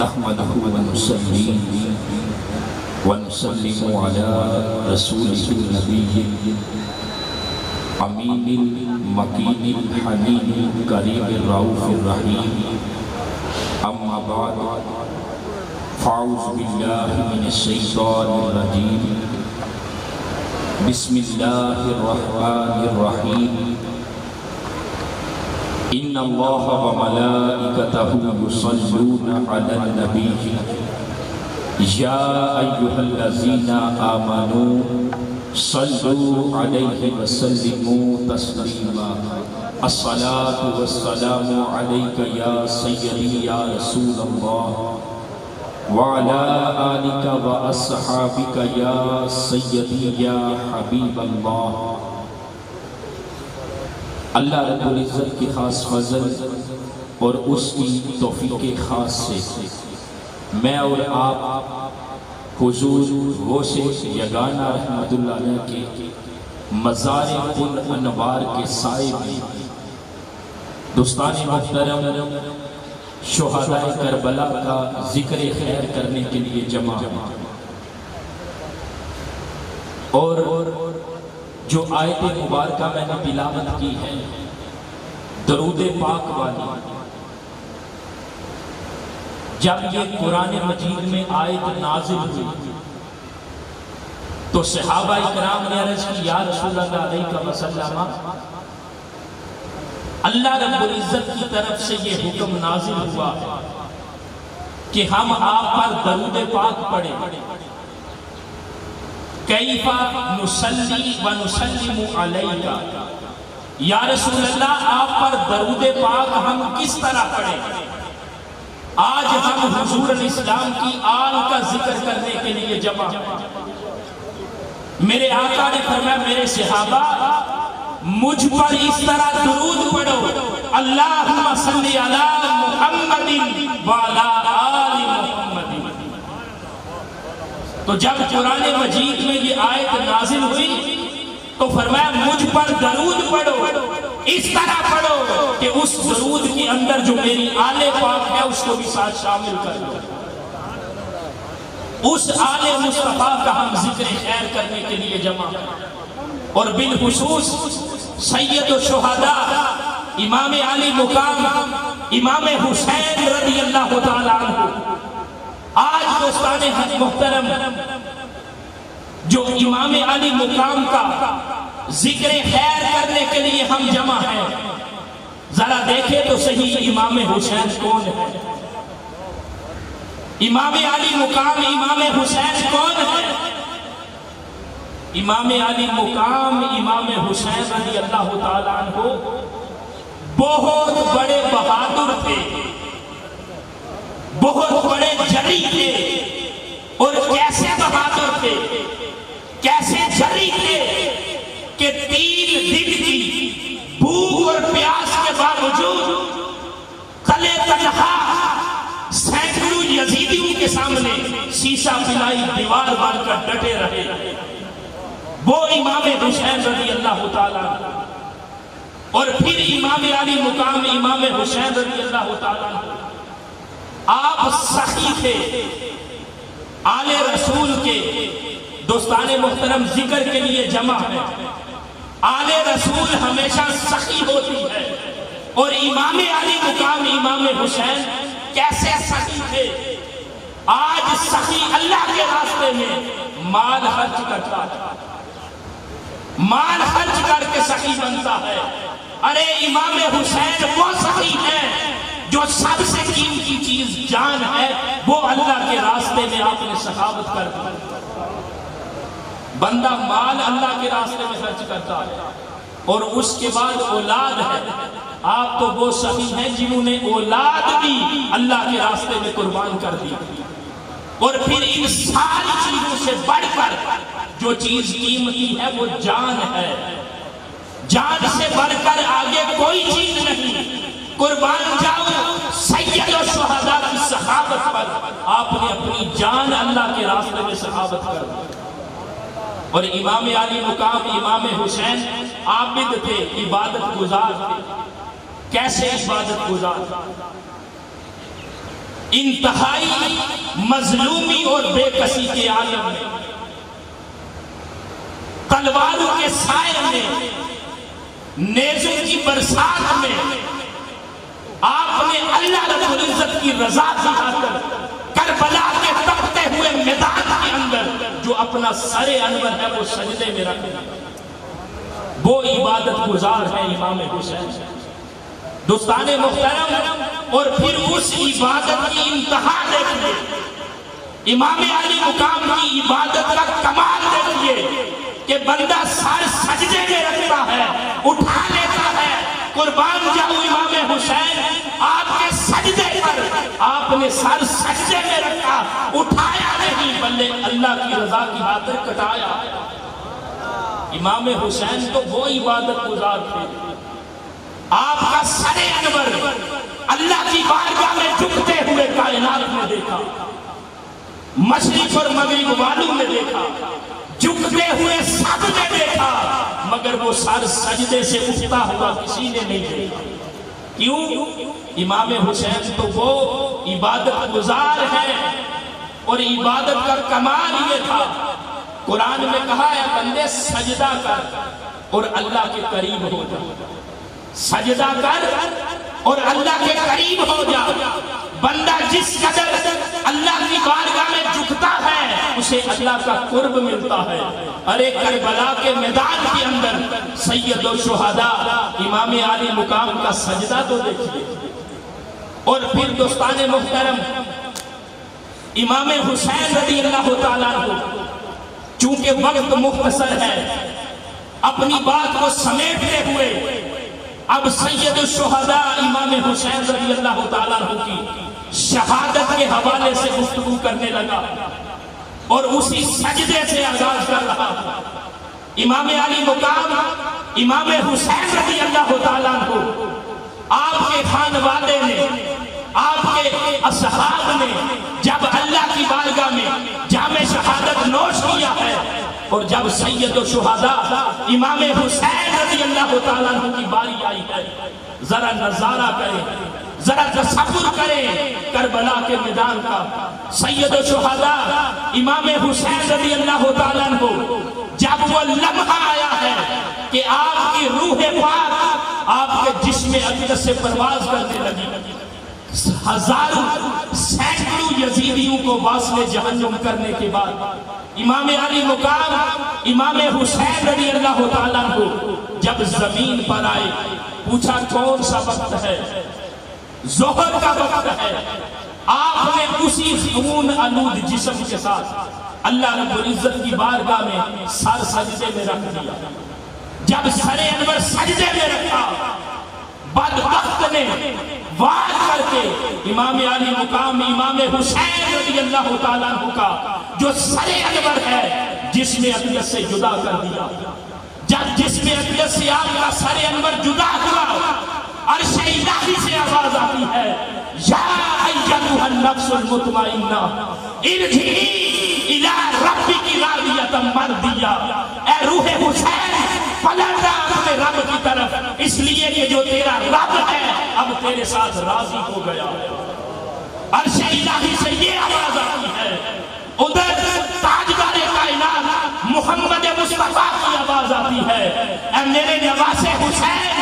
نحمده ونصلي ونسلم على رسوله النبي الأمين المكين الحنين الكريم الرؤوف الرحيم أما بعد فأعوذ بالله من الشيطان الرجيم بسم الله الرحمن الرحيم إن الله وملائكته يصلون على النبي يا أيها الذين آمنوا صلوا عليه وسلموا تسليما الصلاة والسلام عليك يا سيدي يا رسول الله وعلى آلك وأصحابك يا سيدي يا حبيب الله. اللہ رب العزت کی خاص فضل اور اس کی توفیق خاص سے میں اور آپ حضور غوث یگانہ رحمت اللہ علیہ کے مزار الانوار کے سائے میں دوستان محترم شہداء کربلا کا ذکر خیر کرنے کے لیے جمع اور جو آیت مبارکہ میں نے تلاوت کی ہے درود پاک والی، جب یہ قرآن مجید میں آیت نازل ہوئی تو صحابہ اکرام نے عرض کی یا رسول اللہ علیہ وسلم اللہ رب العزت کی طرف سے یہ حکم نازل ہوا ہے کہ ہم آپ پر درود پاک پڑھیں، کیفا نصلی و نسلم علیکا، یا رسول اللہ آپ پر درود پاک ہم کس طرح پڑھیں؟ آج ہم حضور الاسلام کی آل کا ذکر کرنے کے لیے جمع ہیں۔ میرے آقا نے فرمایا میرے صحابہ مجھ پر اس طرح درود پڑھو، اللہم صلی علی محمد وعلی آل محمد۔ تو جب قرآن مجید میں یہ آیت نازل ہوئی تو فرمایا مجھ پر درود پڑھو، اس طرح پڑھو کہ اس درود کے اندر جو میری آل پاک ہے اس کو بھی ساتھ شامل کر لو۔ اس آل مصطفیٰ کا ہم ذکر خیر کرنے کے لیے جمع اور بالخصوص سید الشہداء امام علی مقام امام حسین رضی اللہ تعالیٰ عنہ، آج دوستان حق محترم جو امام علی مقام کا ذکر خیر کرنے کے لیے ہم جمع ہیں، ذرا دیکھیں تو صحیح امام حسین کون ہے؟ امام علی مقام امام حسین کون ہے؟ امام علی مقام امام حسین رضی اللہ تعالیٰ عنہ بہت بڑے بہادر تھے، بہت بڑے جری تھے، اور کیسے بہادر تھے، کیسے جری تھے کہ 3 دن کی بھوک اور پیاس کے باوجود تلے تنہا سینکڑوں یزیدیوں کے سامنے سیسا پلائی دیوار بن کر ڈٹے رہے۔ وہ امام حسین رضی اللہ تعالیٰ اور پھر امام علی مقام امام حسین رضی اللہ تعالیٰ آپ سخی تھے آل رسول کے۔ دوستان محترم ذکر کے لیے جمع ہے، آل رسول ہمیشہ سخی ہوتی ہے، اور امام علی مقام امام حسین کیسے سخی تھے؟ آج سخی اللہ کے راستے میں مال خرچ کرتا ہے، مال خرچ کر کے سخی بنتا ہے۔ ارے امام حسین وہ سخی ہیں جو سب سے قیمتی چیز جان ہے وہ اللہ کے راستے میں آپ نے سخاوت کر دی۔ بندہ مال اللہ کے راستے میں خرچ کرتا ہے اور اس کے بعد اولاد ہے، آپ تو وہ سخی ہیں جنہوں نے اولاد بھی اللہ کے راستے میں قربان کر دی، اور پھر ان ساری چیزوں سے بڑھ کر جو چیز قیمتی ہے وہ جان ہے، جان سے بڑھ کر آگے کوئی چیز نہیں۔ قربان جاؤ سید الشہداء کی سخاوت پر، آپ نے اپنی جان اللہ کے راستے میں سخاوت کر دی۔ اور امام علی مقام امام حسین عابد تھے، عبادت گزار تھے۔ کیسے عبادت گزار؟ انتہائی مظلومی اور بے کسی کے عالم میں، تلواروں کے سائے میں، نیزوں کی برسات میں آپ نے اللہ رب العزت کی رضا کی خاطر کربلا کے تپتے ہوئے میدان کے اندر جو اپنا سر انور ہے وہ سجدے میں رکھ دیا۔ وہ عبادت گزار ہے امام حسین۔ دوستان محترم، اور پھر اس عبادت کی انتہا دیکھیے، امام علی مقام کی عبادت کا کمال دیکھیے کہ بندہ سر سجدے میں رکھتا ہے، اٹھا لیتا ہے۔ قربان جاؤ امام حسین، آپ کے سجدے پر آپ نے سر سجدے میں رکھا، اٹھایا نہیں بلکہ اللہ کی رضا کی خاطر کٹایا۔ امام حسین تو وہ عبادت گزار تھے، آپ کا سر انور اللہ کی بارگاہ میں جھکتے ہوئے کائنات میں دیکھا، مشرق اور مغرب والوں نے دیکھا، جھکتے ہوئے سب نے دیکھا، مگر وہ سر سجدے سے اٹھتا ہوا کسی نے نہیں دیکھا۔ کیوں؟ امام حسین تو وہ عبادت گزار ہے، اور عبادت کا کمال یہ تھا، قرآن میں کہا ہے بندے سجدہ کر اور اللہ کے قریب ہو جا، سجدہ کر اور اللہ کے قریب ہو جا۔ بندہ جس قدر اللہ کی بارگاہ میں جھکتا ہے اسے اللہ کا قرب ملتا ہے۔ ارے کربلا کے میدان کے اندر سید الشہداء امام علی مقام کا سجدہ تو دیکھیے۔ اور پھر دوستان محترم، امام حسین رضی اللہ تعالیٰ عنہ، چونکہ وقت مختصر ہے، اپنی بات کو سمیٹتے ہوئے اب سید الشہداء امام حسین رضی اللہ تعالیٰ عنہ کی شہادت کے حوالے سے گفتگو کرنے لگا، اور اسی سجدے سے آغاز کر رہا۔ امام علی مقام امام حسین رضی اللہ تعالیٰ عنہ، آپ کے خانوادے نے، آپ کے اصحاب نے جب اللہ کی بارگاہ میں جام شہادت نوش کیا ہے، اور جب سید الشہداء امام حسین رضی اللہ تعالیٰ عنہ کی باری آئی ہے، ذرا نظارہ کریں، ذرا تصور کریں کربلا کے میدان کا۔ سید الشہداء امام حسین رضی اللہ تعالیٰ عنہ، جب وہ لمحہ آیا ہے کہ آپ کی روح پاک آپ کے جسم اقدس سے پرواز کرنے لگی، ہزاروں سینکڑوں یزیدیوں کو واصل جہنم کرنے کے بعد امام علی مقام امام حسین رضی اللہ تعالیٰ عنہ جب زمین پر آئے، پوچھا کون سا وقت ہے؟ ظہر کا وقت ہے۔ آپ نے اسی خون آلود جسم کے ساتھ اللہ رب العزت کی بارگاہ میں سر سجدے میں رکھ دیا۔ جب سر انور سجدے میں رکھا، بدبخت نے وار کر کے امام علی مقام امام حسین رضی اللہ تعالیٰ عنہ کا جو سر انور ہے جسم اقدس سے جدا کر دیا۔ جب جسم اقدس سے آپ کا سر انور جدا ہوا، عرش الہی سے آواز آتی ہے، یا ایتھا النفس المطمئنہ ارجعی الی ربک راضیۃ مرضیہ، اے روح حسین پلٹ جا اپنے رب کی طرف، اس لیے کہ جو تیرا رب ہے اب تیرے ساتھ راضی ہو گیا۔ عرش الہی سے یہ آواز آتی ہے، ادھر تاجدار کائنات محمد مصطفیٰ کی آواز آتی ہے، اے میرے نواسے حسین،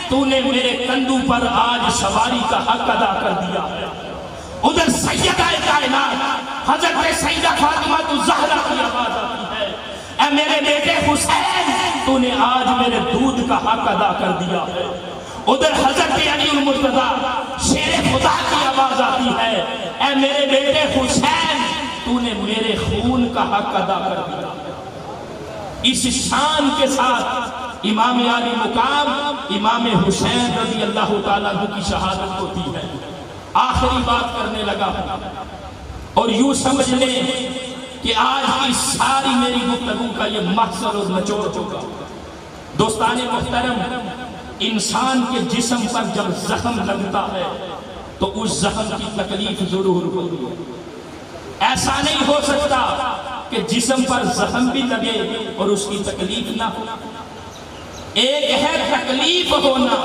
تو نے میرے کندھوں پر آج سواری کا حق ادا کر دیا ہے۔ ادھر سیدہ کائنات حضرت سیدہ فاطمہ الزہرا کی آواز آتی ہے، اے میرے بیٹے حسین، تو نے آج میرے دودھ کا حق ادا کر دیا ہے۔ ادھر حضرت علی المرتضی شیر خدا کی آواز آتی ہے، اے میرے بیٹے حسین، تو نے میرے خون کا حق ادا کر دیا۔ اس شان کے ساتھ امام علی مقام امام حسین رضی اللہ تعالیٰ عنہ کی شہادت ہوتی ہے۔ آخری بات کرنے لگا، اور یوں سمجھ لیں کہ آج کی ساری میری گفتگو کا یہ مقصد اور نچوڑ ہوگا۔ دوستان محترم، انسان کے جسم پر جب زخم لگتا ہے تو اس زخم کی تکلیف ضرور ہوتی ہے۔ ایسا نہیں ہو سکتا کہ جسم پر زخم بھی لگے اور اس کی تکلیف نہ ہو۔ ایک ہے تکلیف ہونا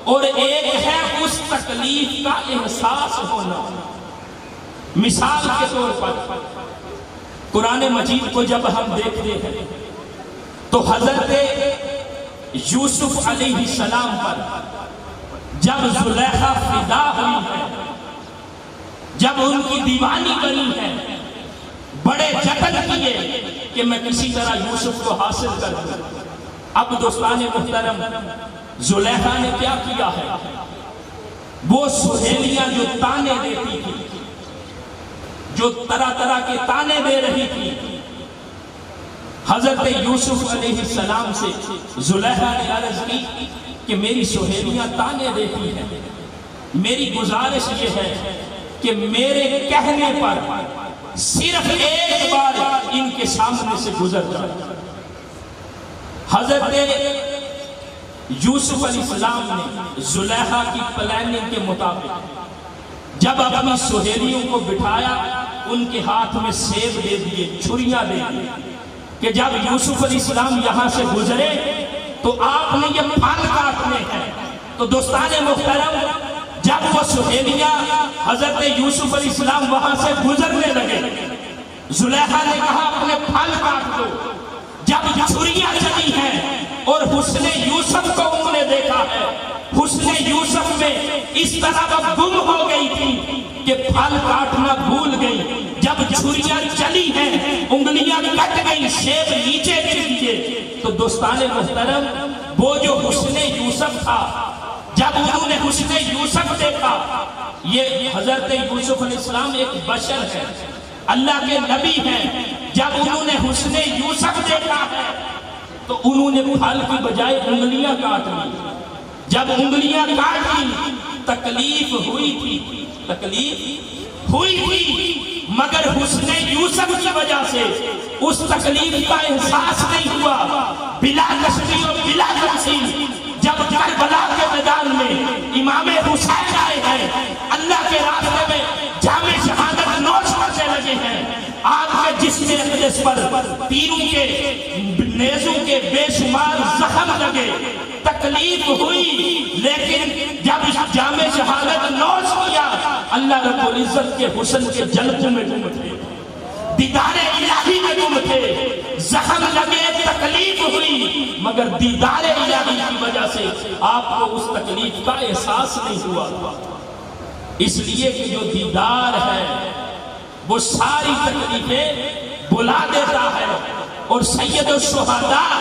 اور ایک ہے اس تکلیف کا احساس ہونا۔ مثال کے طور پر قرآن مجید کو جب ہم دیکھتے ہیں تو حضرت یوسف علیہ السلام پر جب زلیخا فدا ہوئی ہے، جب ان کی دیوانی بنی ہے، بڑے جتن کیے کہ میں کسی طرح یوسف کو حاصل کر دوں۔ اب دوستان محترم، زلیخا نے کیا کیا ہے؟ وہ سہیلیاں جو تانے دیتی تھی، جو طرح طرح کے تانے دے رہی تھی، حضرت یوسف علیہ السلام سے زلیخا نے عرض کی کہ میری سہیلیاں تانے دیتی ہیں، میری گزارش یہ ہے کہ میرے کہنے پر صرف ایک بار ان کے سامنے سے گزر جائے۔ حضرت یوسف علیہ السلام نے زلیخا کی پلاننگ کے مطابق جب اپنی سہیلیوں کو بٹھایا، ان کے ہاتھ میں سیب دے دیے، چھریاں دے دیے کہ جب یوسف علیہ السلام یہاں سے گزرے تو آپ نے یہ پھل کاٹنے ہیں۔ تو دوستان محترم، جب وہ سہیلیاں حضرت یوسف علیہ السلام وہاں سے گزرنے لگے، زلیخا نے کہا اپنے پھل کاٹ دو۔ جب چھریاں چلی ہیں اور حسن یوسف کو انہوں نے دیکھا ہے، حسن یوسف میں اس طرح وہ گم ہو گئی تھی کہ پھل کاٹنا بھول گئی۔ جب چھریاں چلی ہیں، انگلیاں کٹ گئی، سیب نیچے گر گئے۔ تو دوستان محترم، وہ جو حسن یوسف تھا، جب انہوں نے حسن یوسف دیکھا، یہ حضرت یوسف علیہ السلام ایک بشر ہے، اللہ کے نبی ہیں، جب انہوں نے حسن یوسف دیکھا ہے تو انہوں نے پھل کی بجائے انگلیاں کاٹ لی۔ جب انگلیاں کاٹ لی، تکلیف ہوئی تھی، مگر حسن یوسف کی وجہ سے اس تکلیف کا احساس نہیں ہوا۔ بلا تشریح و بلا تمثیل جب کربلا کے میدان میں امام حسین آئے ہیں، اللہ کے راستے میں جام شہادت نوش کرنے لگے ہیں، آپ کے جسم اقدس پر تیروں کے نیزوں کے بے شمار زخم لگے، تکلیف ہوئی، لیکن جب جام شہادت نوش کیا، اللہ رب العزت کے حسن کے جلووں میں گم تھے، دیدار الہی میں گم تھے، زخم لگے، تکلیف ہوئی، مگر دیدار الہی کی وجہ سے آپ کو اس تکلیف کا احساس نہیں ہوا۔ اس لیے کہ جو دیدار ہے وہ ساری تکلیفیں بلا دیتا ہے۔ اور سید الشہداء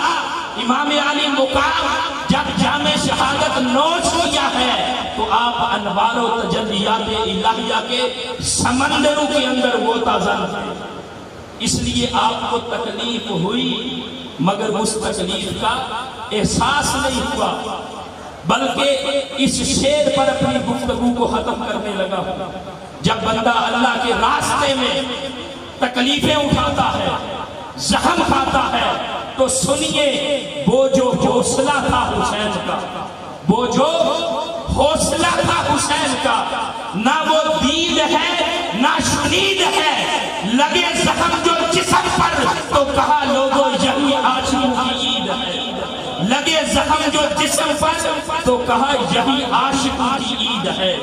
امام علی مقام جب جامع شہادت نوش کیا ہے تو آپ انوار و تجلیات الہیہ کے سمندروں کے اندر غوطہ-زن ہیں۔ اس لیے آپ کو تکلیف ہوئی، مگر اس تکلیف کا احساس نہیں ہوا، بلکہ اس شعر پر اپنی گفتگو کو ختم کرنے لگا۔ جب بندہ اللہ کے راستے میں تکلیفیں اٹھاتا ہے، زخم کھاتا ہے، تو سنیے، وہ جو حوصلہ تھا حسین کا، وہ جو حوصلہ تھا حسین کا، نہ وہ دید ہے نہ شنید ہے۔ لگے زخم جو جسم پر تو کہا لوگوں یہی عاشقوں کی عید ہے، لگے زخم جو جسم پر تو کہا یہی عاشقوں کی عید ہے۔